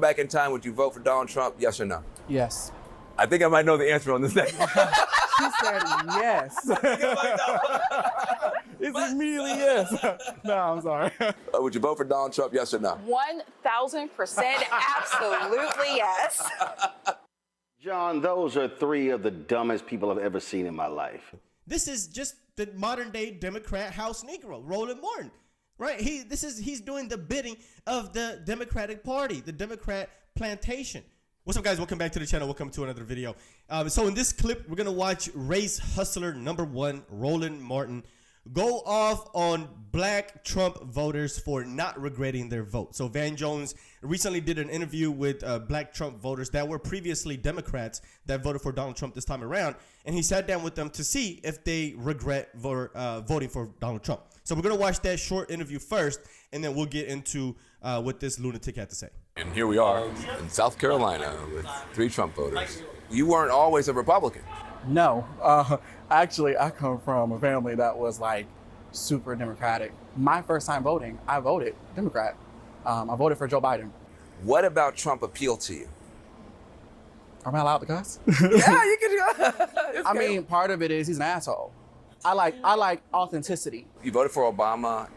back in time, would you vote for Donald Trump? Yes or no? Yes. I think I might know the answer on this next one. She said yes. It's immediately yes. No, I'm sorry. Would you vote for Donald Trump? Yes or no? 1,000% absolutely yes. John, those are three of the dumbest people I've ever seen in my life. This is just the modern day Democrat House Negro, Roland Martin, right? He's doing the bidding of the Democratic Party, the Democrat plantation. What's up, guys? Welcome back to the channel. Welcome to another video. So in this clip, we're gonna watch race hustler #1, Roland Martin, go off on black Trump voters for not regretting their vote. So Van Jones recently did an interview with black Trump voters that were previously Democrats that voted for Donald Trump this time around. And he sat down with them to see if they regret voting for Donald Trump. So we're going to watch that short interview first, and then we'll get into what this lunatic had to say. And here we are in South Carolina with 3 Trump voters. You weren't always a Republican. No. Actually, I come from a family that was like super Democratic. My first time voting, I voted Democrat. I voted for Joe Biden. What about Trump appealed to you? Am I allowed to cuss? Yeah, you can. I mean, part of it is he's an asshole. I like authenticity. You voted for Obama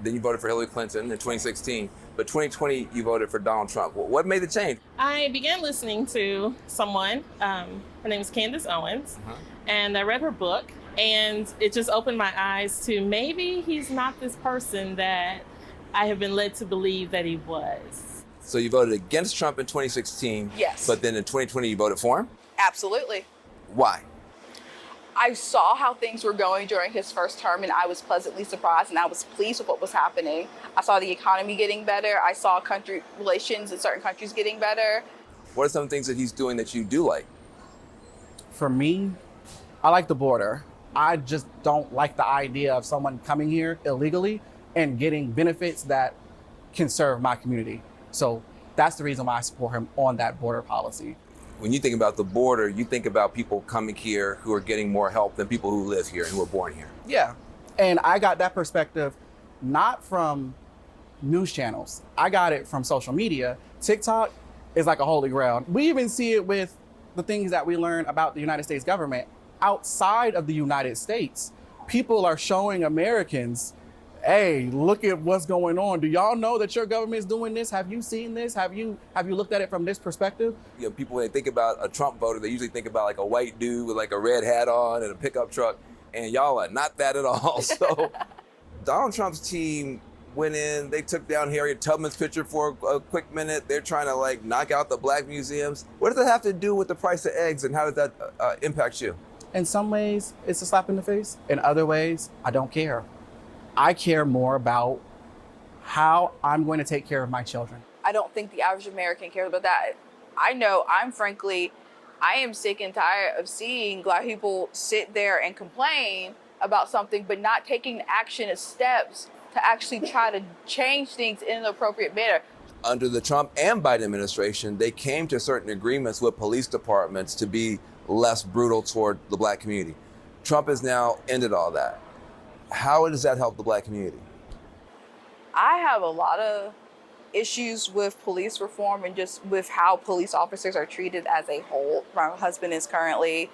then you voted for Hillary Clinton in 2016. But 2020, you voted for Donald Trump. What made the change? I began listening to someone, her name is Candace Owens, and I read her book, and it just opened my eyes to maybe he's not this person that I have been led to believe that he was. So you voted against Trump in 2016. Yes. But then in 2020, you voted for him? Absolutely. Why? I saw how things were going during his first term, and I was pleasantly surprised, and I was pleased with what was happening. I saw the economy getting better. I saw country relations in certain countries getting better. What are some things that he's doing that you do like? For me, I like the border. I just don't like the idea of someone coming here illegally and getting benefits that can serve my community. So that's the reason why I support him on that border policy. When you think about the border, you think about people coming here who are getting more help than people who live here and who were born here. Yeah. And I got that perspective not from news channels. I got it from social media. TikTok is like a holy grail. We even see it with the things that we learn about the United States government outside of the United States. People are showing Americans, hey, look at what's going on. Do y'all know that your government is doing this? Have you seen this? Have you looked at it from this perspective? You know, people, when they think about a Trump voter, they usually think about like a white dude with like a red hat on and a pickup truck, and y'all are not that at all. So Donald Trump's team went in, they took down Harriet Tubman's picture for a quick minute. They're trying to like knock out the black museums. What does that have to do with the price of eggs, and how does that impact you? In some ways, it's a slap in the face. In other ways, I don't care. I care more about how I'm going to take care of my children. I don't think the average American cares about that. I know I am sick and tired of seeing black people sit there and complain about something, but not taking action and steps to actually try to change things in an appropriate manner. Under the Trump and Biden administration, they came to certain agreements with police departments to be less brutal toward the black community. Trump has now ended all that. How does that help the black community? I have a lot of issues with police reform and just with how police officers are treated as a whole. My husband is currently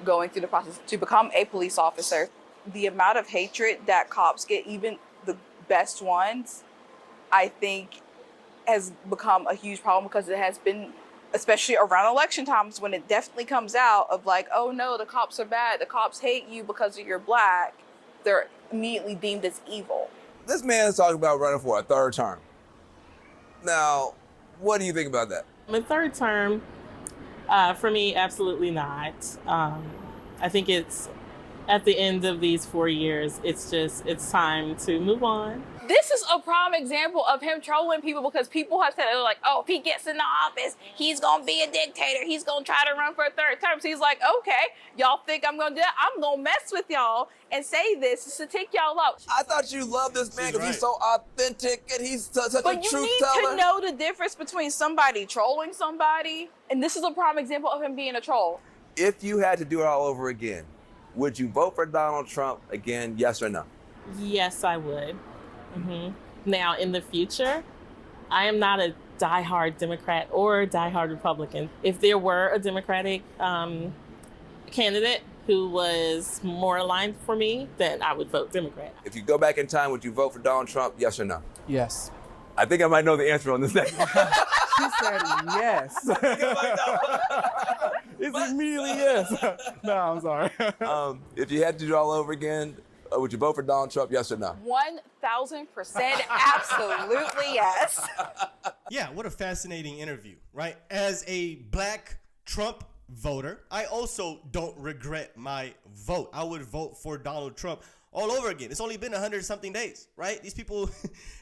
going through the process to become a police officer. The amount of hatred that cops get, even the best ones, I think has become a huge problem, because it has been, especially around election times, when it definitely comes out of like, oh no, the cops are bad, the cops hate you because you're black. They're immediately deemed as evil. This man is talking about running for a 3rd term. Now, what do you think about that? The 3rd term, for me, absolutely not. I think it's at the end of these 4 years, it's time to move on. This is a prime example of him trolling people, because people have said, they're like, oh, if he gets in the office, he's gonna be a dictator. He's gonna try to run for a 3rd term. So he's like, okay, y'all think I'm gonna do that? I'm gonna mess with y'all and say this to take y'all out. I thought you loved this man because he's so authentic and he's such a truth teller. But you need to know the difference between somebody trolling somebody, and this is a prime example of him being a troll. If you had to do it all over again, would you vote for Donald Trump again, yes or no? Yes, I would. Now, in the future, I am not a diehard Democrat or diehard Republican. If there were a Democratic candidate who was more aligned for me, then I would vote Democrat. If you go back in time, would you vote for Donald Trump? Yes or no? Yes. I think I might know the answer on this next one. She said yes. It's immediately yes. No, I'm sorry. If you had to do it all over again, would you vote for Donald Trump? Yes or no? 1,000% absolutely yes. Yeah, what a fascinating interview, right? As a black Trump voter, I also don't regret my vote. I would vote for Donald Trump all over again. It's only been 100-something days, right? These people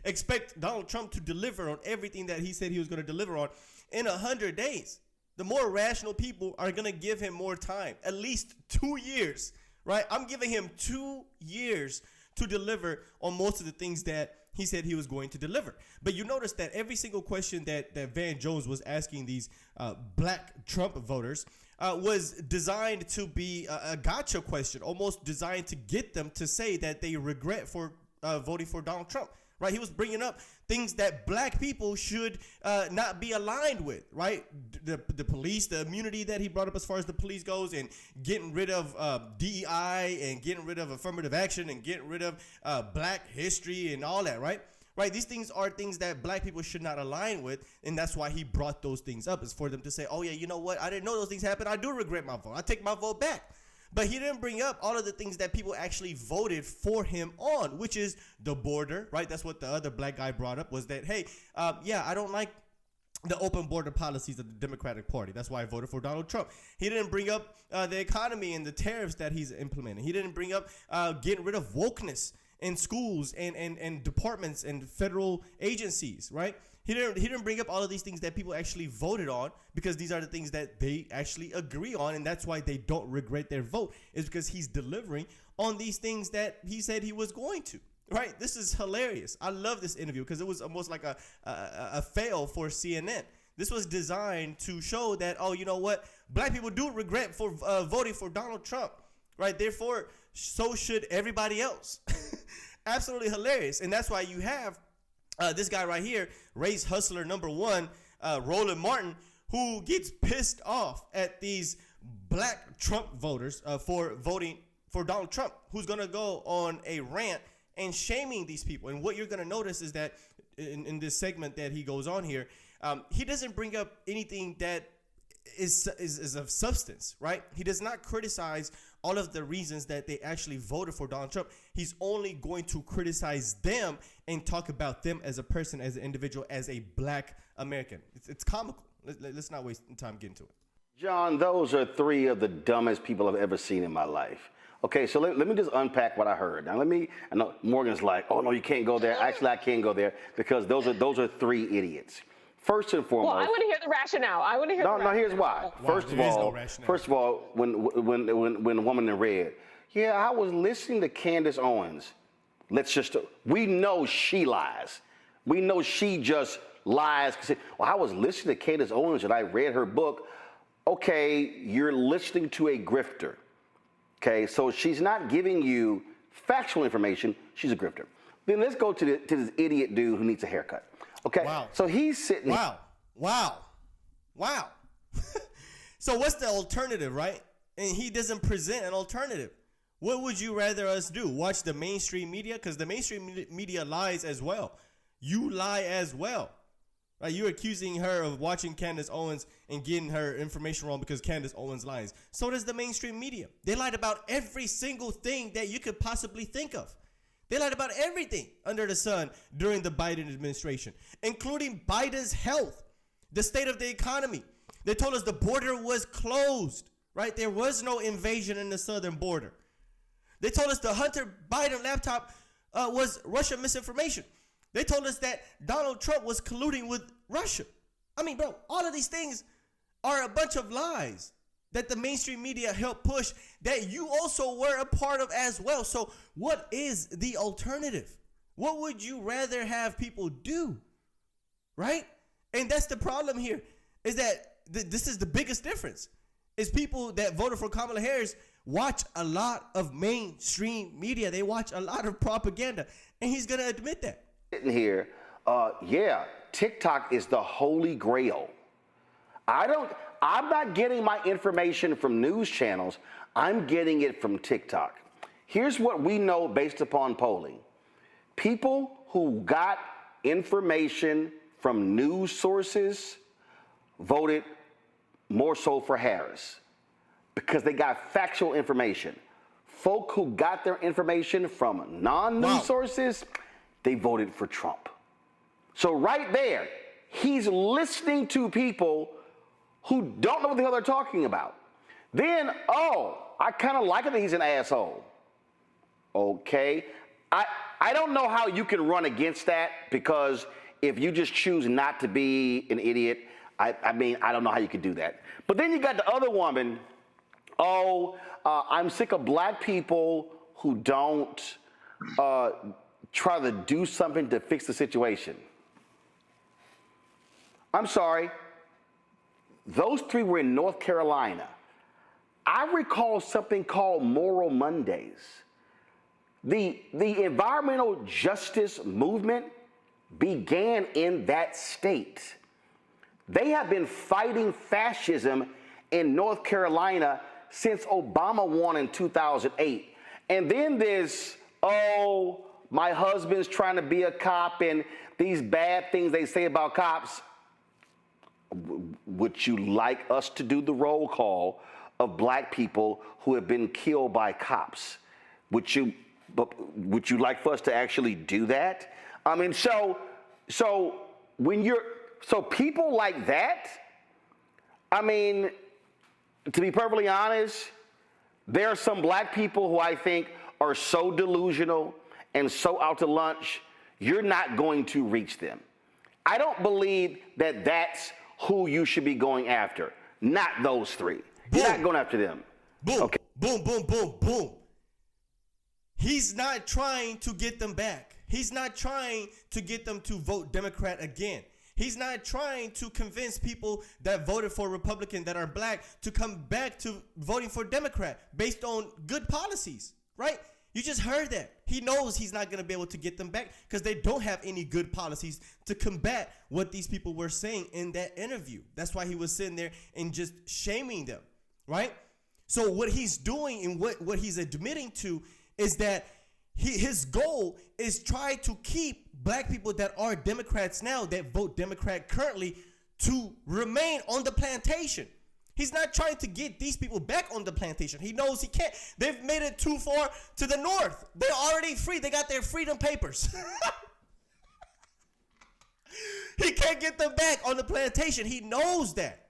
expect Donald Trump to deliver on everything that he said he was going to deliver on in 100 days. The more rational people are going to give him more time, at least 2 years, right? I'm giving him 2 years to deliver on most of the things that he said he was going to deliver. But you notice that every single question that Van Jones was asking these black Trump voters was designed to be a gotcha question, almost designed to get them to say that they regret for voting for Donald Trump, right? He was bringing up things that black people should not be aligned with, right? The police, the immunity that he brought up as far as the police goes, and getting rid of DEI and getting rid of affirmative action and getting rid of black history and all that, right? Right, these things are things that black people should not align with, and that's why he brought those things up, is for them to say, oh yeah, you know what, I didn't know those things happened, I do regret my vote, I take my vote back. But he didn't bring up all of the things that people actually voted for him on, which is the border, right? That's what the other black guy brought up, was that, hey, yeah, I don't like the open border policies of the Democratic Party. That's why I voted for Donald Trump. He didn't bring up the economy and the tariffs that he's implementing. He didn't bring up getting rid of wokeness in schools and departments and federal agencies, right? He didn't bring up all of these things that people actually voted on, because these are the things that they actually agree on, and that's why they don't regret their vote, is because he's delivering on these things that he said he was going to, right? This is hilarious. I love this interview because it was almost like a fail for CNN. This was designed to show that, oh, you know what? Black people do regret for voting for Donald Trump, right? Therefore, so should everybody else. Absolutely hilarious. And that's why you have this guy right here, race hustler #1, Roland Martin, who gets pissed off at these black Trump voters for voting for Donald Trump, who's going to go on a rant and shaming these people. And what you're going to notice is that in this segment that he goes on here, he doesn't bring up anything that is of substance, right? He does not criticize all of the reasons that they actually voted for Donald Trump. He's only going to criticize them and talk about them as a person, as an individual, as a black American. It's comical. Let's not waste time getting to it. John, those are 3 of the dumbest people I've ever seen in my life. Okay, so let me just unpack what I heard. Now I know Morgan's like, oh no, you can't go there. Actually, I can go there, because those are 3 idiots. First and foremost. Well, I want to hear the rationale. No, here's why. First of all, when the woman in red, yeah, I was listening to Candace Owens. We know she lies. We know she just lies. Well, I was listening to Candace Owens and I read her book. Okay, you're listening to a grifter. Okay, so she's not giving you factual information. She's a grifter. Then let's go to this idiot dude who needs a haircut. Okay, wow. So he's sitting. Wow. So what's the alternative, right? And he doesn't present an alternative. What would you rather us do? Watch the mainstream media? Because the mainstream media lies as well. You lie as well. Right? You're accusing her of watching Candace Owens and getting her information wrong because Candace Owens lies. So does the mainstream media. They lied about every single thing that you could possibly think of. They lied about everything under the sun during the Biden administration, including Biden's health, the state of the economy. They told us the border was closed, right? There was no invasion in the southern border. They told us the Hunter Biden laptop was Russian misinformation. They told us that Donald Trump was colluding with Russia. I mean, bro, all of these things are a bunch of lies that the mainstream media helped push, that you also were a part of as well. So what is the alternative? What would you rather have people do, right? And that's the problem here, is that this is the biggest difference, is people that voted for Kamala Harris watch a lot of mainstream media. They watch a lot of propaganda, and he's going to admit that. Sitting here, yeah, TikTok is the holy grail. I'm not getting my information from news channels. I'm getting it from TikTok. Here's what we know based upon polling. People who got information from news sources voted more so for Harris because they got factual information. Folk who got their information from non-news sources, they voted for Trump. So right there, he's listening to people who don't know what the hell they're talking about. Then, I kind of like it that he's an asshole. Okay. I don't know how you can run against that, because if you just choose not to be an idiot, I mean, I don't know how you could do that. But then you got the other woman, I'm sick of black people who don't try to do something to fix the situation. I'm sorry. Those three were in North Carolina. I recall something called Moral Mondays. The environmental justice movement began in that state. They have been fighting fascism in North Carolina since Obama won in 2008. And then there's, my husband's trying to be a cop and these bad things they say about cops. Would you like us to do the roll call of black people who have been killed by cops? Would you like for us to actually do that? I mean, so people like that, I mean, to be perfectly honest, there are some black people who I think are so delusional and so out to lunch, you're not going to reach them. I don't believe that that's who you should be going after. Not those three. Boom. You're not going after them. Boom. Okay. Boom, boom, boom, boom. He's not trying to get them back. He's not trying to get them to vote Democrat again. He's not trying to convince people that voted for Republican that are black to come back to voting for Democrat based on good policies, right? You just heard that. He knows he's not going to be able to get them back because they don't have any good policies to combat what these people were saying in that interview. That's why he was sitting there and just shaming them, right? So what he's doing and what he's admitting to is that his goal is try to keep black people that are Democrats now, that vote Democrat currently, to remain on the plantation. He's not trying to get these people back on the plantation. He knows he can't. They've made it too far to the north. They're already free. They got their freedom papers. He can't get them back on the plantation. He knows that.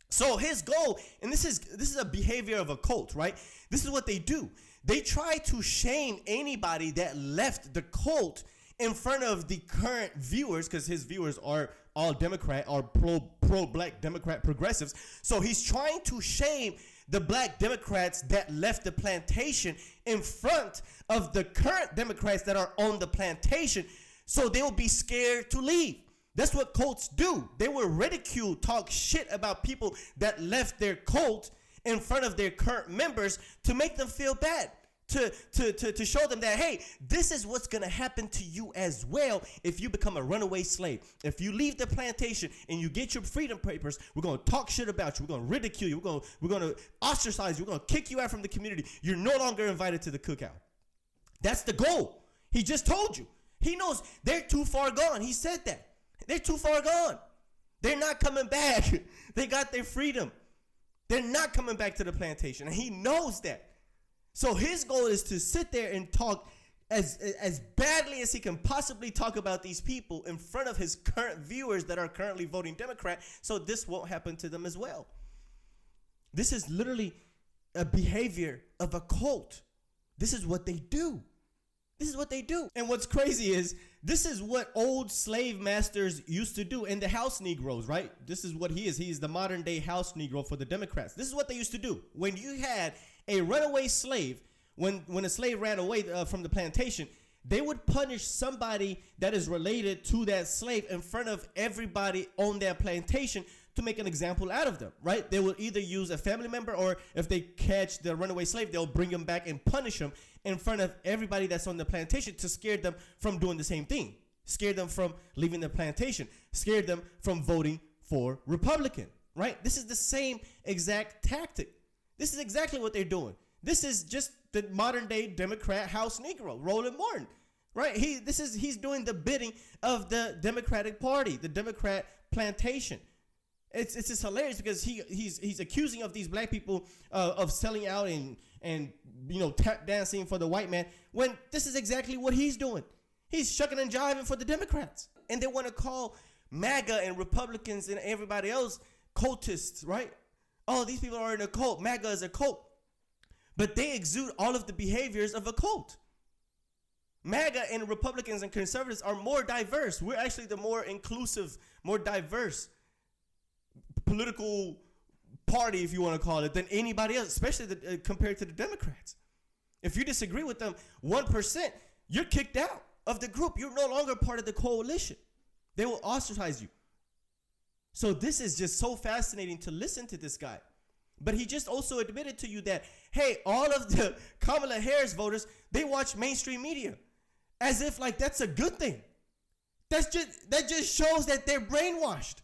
So his goal, and this is a behavior of a cult, right? This is what they do. They try to shame anybody that left the cult in front of the current viewers, because his viewers are all Democrat or pro-black Democrat progressives. So he's trying to shame the black Democrats that left the plantation in front of the current Democrats that are on the plantation, so they will be scared to leave. That's what cults do. They will ridicule, talk shit about people that left their cult in front of their current members to make them feel bad. To show them that, hey, this is what's going to happen to you as well if you become a runaway slave. If you leave the plantation and you get your freedom papers, we're going to talk shit about you. We're going to ridicule you. We're going to ostracize you. We're going to kick you out from the community. You're no longer invited to the cookout. That's the goal. He just told you. He knows they're too far gone. He said that. They're too far gone. They're not coming back. They got their freedom. They're not coming back to the plantation, and he knows that. So his goal is to sit there and talk as badly as he can possibly talk about these people in front of his current viewers that are currently voting Democrat, so this won't happen to them as well. This is literally a behavior of a cult. This is what they do. This is what they do. And what's crazy is this is what old slave masters used to do, and the house Negroes, right? This is what he is. He is the modern day house Negro for the Democrats. This is what they used to do. When you had a runaway slave, when a slave ran away from the plantation, they would punish somebody that is related to that slave in front of everybody on that plantation to make an example out of them, right? They will either use a family member, or if they catch the runaway slave, they'll bring him back and punish him in front of everybody that's on the plantation to scare them from doing the same thing. scared them from leaving the plantation, scared them from voting for Republican, right? This is the same exact tactic. This is exactly what they're doing. This is just the modern day Democrat House Negro, Roland Martin, right? He's doing the bidding of the Democratic Party, the Democrat plantation. It's just hilarious because he's accusing of these black people of selling out and tap dancing for the white man, when this is exactly what he's doing. He's shucking and jiving for the Democrats, and they want to call MAGA and Republicans and everybody else cultists, right? Oh, these people are in a cult. MAGA is a cult, but they exude all of the behaviors of a cult. MAGA and Republicans and conservatives are more diverse. We're actually the more inclusive, more diverse political party, if you want to call it, than anybody else, especially compared to the Democrats. If you disagree with them 1%, you're kicked out of the group. You're no longer part of the coalition. They will ostracize you. So this is just so fascinating to listen to this guy. But he just also admitted to you that, hey, all of the Kamala Harris voters, they watch mainstream media as if like that's a good thing. That just shows that they're brainwashed.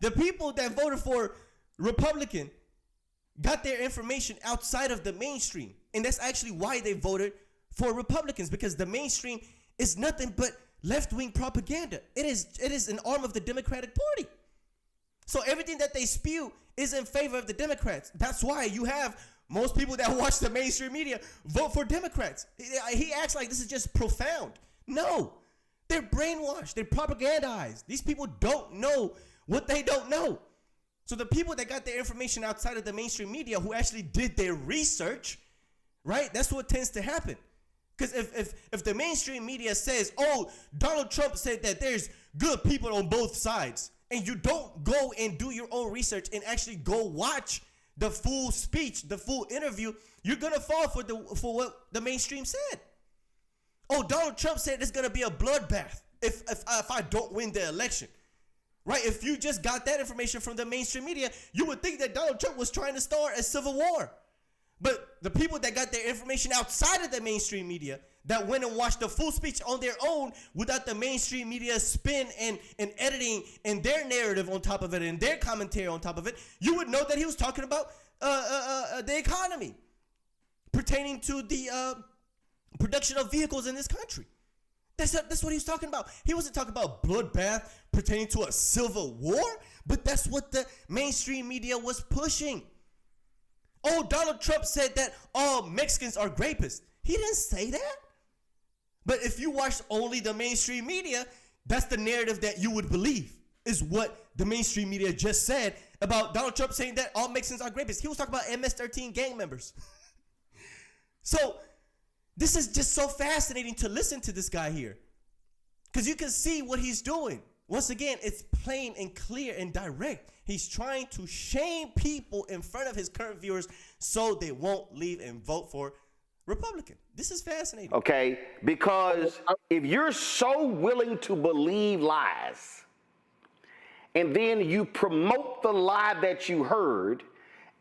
The people that voted for Republican got their information outside of the mainstream. And that's actually why they voted for Republicans, because the mainstream is nothing but left-wing propaganda. It is an arm of the Democratic Party. So everything that they spew is in favor of the Democrats. That's why you have most people that watch the mainstream media vote for Democrats. He acts like this is just profound. No, they're brainwashed. They're propagandized. These people don't know what they don't know. So the people that got their information outside of the mainstream media, who actually did their research, right? That's what tends to happen. Because if the mainstream media says, oh, Donald Trump said that there's good people on both sides, and you don't go and do your own research and actually go watch the full speech, the full interview, you're going to fall for what the mainstream said. Oh, Donald Trump said there's going to be a bloodbath if I don't win the election. Right? If you just got that information from the mainstream media, you would think that Donald Trump was trying to start a civil war. But the people that got their information outside of the mainstream media, that went and watched the full speech on their own without the mainstream media spin and editing and their narrative on top of it and their commentary on top of it, you would know that he was talking about the economy pertaining to the production of vehicles in this country. That's what he was talking about. He wasn't talking about bloodbath pertaining to a civil war, but that's what the mainstream media was pushing. Oh, Donald Trump said that all Mexicans are rapists. He didn't say that. But if you watch only the mainstream media, that's the narrative that you would believe, is what the mainstream media just said about Donald Trump saying that all Mexicans are rapists. He was talking about MS-13 gang members. So this is just so fascinating to listen to this guy here, because you can see what he's doing. Once again, it's plain and clear and direct. He's trying to shame people in front of his current viewers so they won't leave and vote for Republican. This is fascinating. Okay, because if you're so willing to believe lies and then you promote the lie that you heard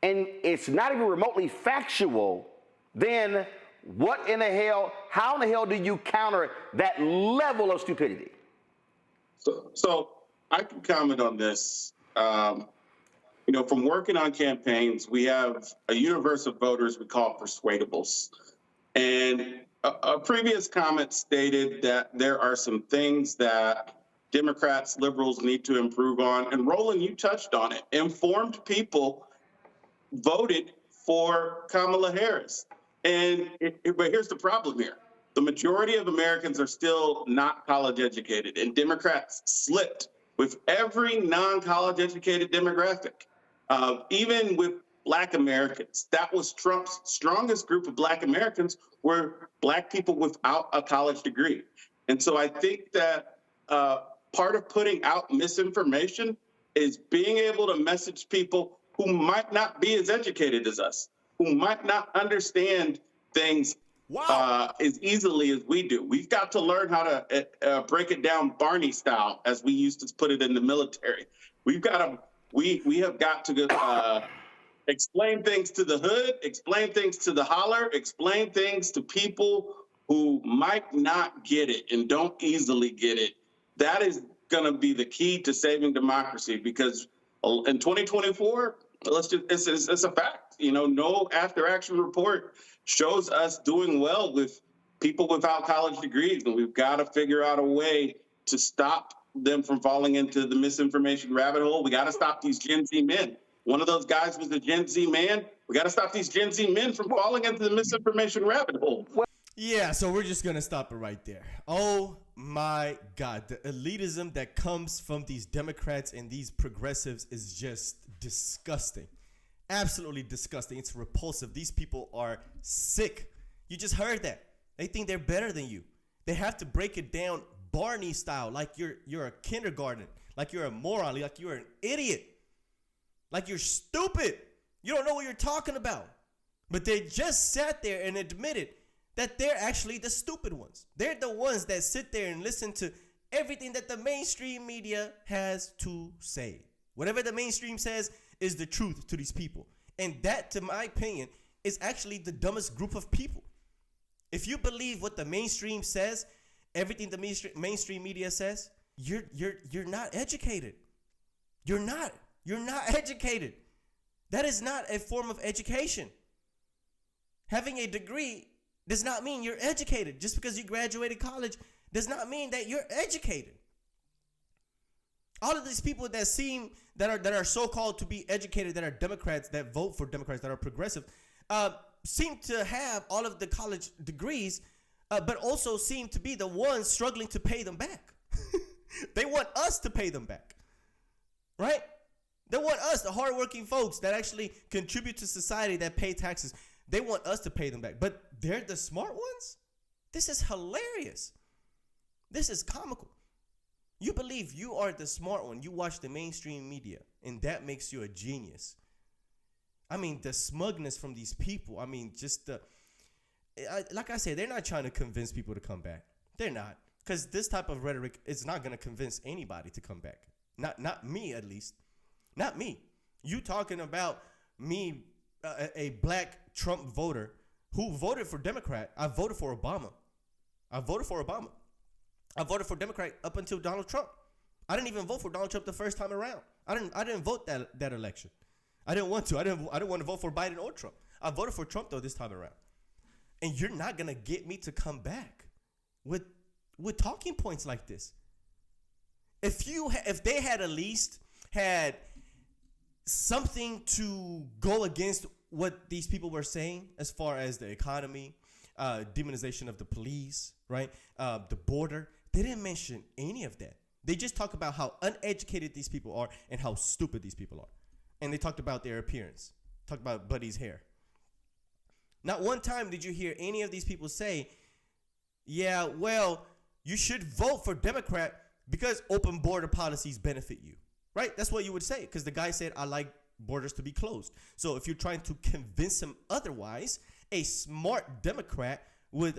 and it's not even remotely factual, then what in the hell, how in the hell do you counter that level of stupidity? So I can comment on this. From working on campaigns, we have a universe of voters we call persuadables. And a previous comment stated that there are some things that Democrats, liberals need to improve on. And Roland, you touched on it. Informed people voted for Kamala Harris. But here's the problem here. The majority of Americans are still not college educated, and Democrats slipped with every non-college educated demographic. Even with Black Americans, that was Trump's strongest group of Black Americans were Black people without a college degree. And so I think that part of putting out misinformation is being able to message people who might not be as educated as us, who might not understand things as easily as we do. We've got to learn how to break it down Barney style, as we used to put it in the military. We have got to explain things to the hood, explain things to the holler, explain things to people who might not get it and don't easily get it, that is going to be the key to saving democracy. Because in 2024, it's a fact. You know, no after action report shows us doing well with people without college degrees, and we've got to figure out a way to stop them from falling into the misinformation rabbit hole. We got to stop these Gen Z men. One of those guys was a Gen Z man. We got to stop these Gen Z men from falling into the misinformation rabbit hole. Yeah, so we're just going to stop it right there. Oh my God. The elitism that comes from these Democrats and these progressives is just disgusting. Absolutely disgusting. It's repulsive. These people are sick. You just heard that. They think they're better than you. They have to break it down Barney style, like you're a kindergarten, like you're a moron, like you're an idiot, like you're stupid. You don't know what you're talking about. But they just sat there and admitted that they're actually the stupid ones. They're the ones that sit there and listen to everything that the mainstream media has to say. Whatever the mainstream says is the truth to these people. And that, to my opinion, is actually the dumbest group of people. If you believe what the mainstream says, everything the mainstream media says, you're not educated. You're not educated. That is not a form of education. Having a degree does not mean you're educated. Just because you graduated college does not mean that you're educated. All of these people that are so-called to be educated, that are Democrats, that vote for Democrats, that are progressive, seem to have all of the college degrees, but also seem to be the ones struggling to pay them back. They want us to pay them back, right? They want us, the hardworking folks that actually contribute to society, that pay taxes. They want us to pay them back, but they're the smart ones? This is hilarious. This is comical. You believe you are the smart one. You watch the mainstream media, and that makes you a genius. I mean, the smugness from these people. I mean, just like I said, they're not trying to convince people to come back. They're not, because this type of rhetoric is not going to convince anybody to come back. Not me, at least. Not me. You talking about me, a black Trump voter who voted for Democrat. I voted for Obama. I voted for Democrat up until Donald Trump. I didn't even vote for Donald Trump the first time around. I didn't vote that election. I didn't want to. I didn't want to vote for Biden or Trump. I voted for Trump though this time around. And you're not gonna get me to come back with talking points like this. If they had at least had something to go against what these people were saying as far as the economy, demonization of the police, right? The border. They didn't mention any of that. They just talk about how uneducated these people are and how stupid these people are. And they talked about their appearance. Talked about Buddy's hair. Not one time did you hear any of these people say, yeah, well, you should vote for Democrat because open border policies benefit you, right? That's what you would say, because the guy said, I like borders to be closed. So if you're trying to convince him otherwise, a smart Democrat with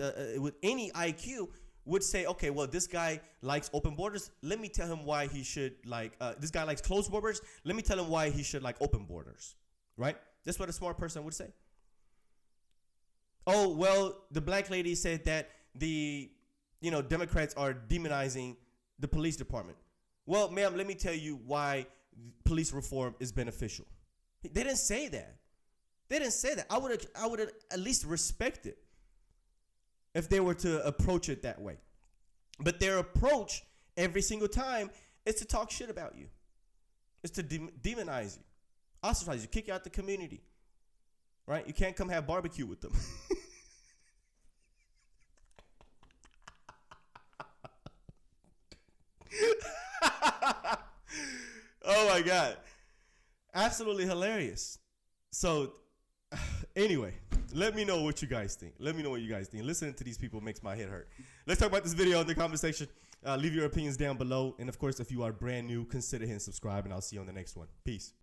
any IQ would say, okay, well, this guy likes open borders. Let me tell him why he should like, this guy likes closed borders. Let me tell him why he should like open borders, right? That's what a smart person would say. Oh, well, the black lady said that Democrats are demonizing the police department. Well, ma'am, let me tell you why police reform is beneficial. They didn't say that. They didn't say that. I would at least respect it if they were to approach it that way. But their approach every single time is to talk shit about you. It's to demonize you, ostracize you, kick you out the community. Right? You can't come have barbecue with them. Oh my God. Absolutely hilarious. So anyway, let me know what you guys think. Listening to these people makes my head hurt. Let's talk about this video in the comment section. Leave your opinions down below. And of course, if you are brand new, consider hitting subscribe, and I'll see you on the next one. Peace.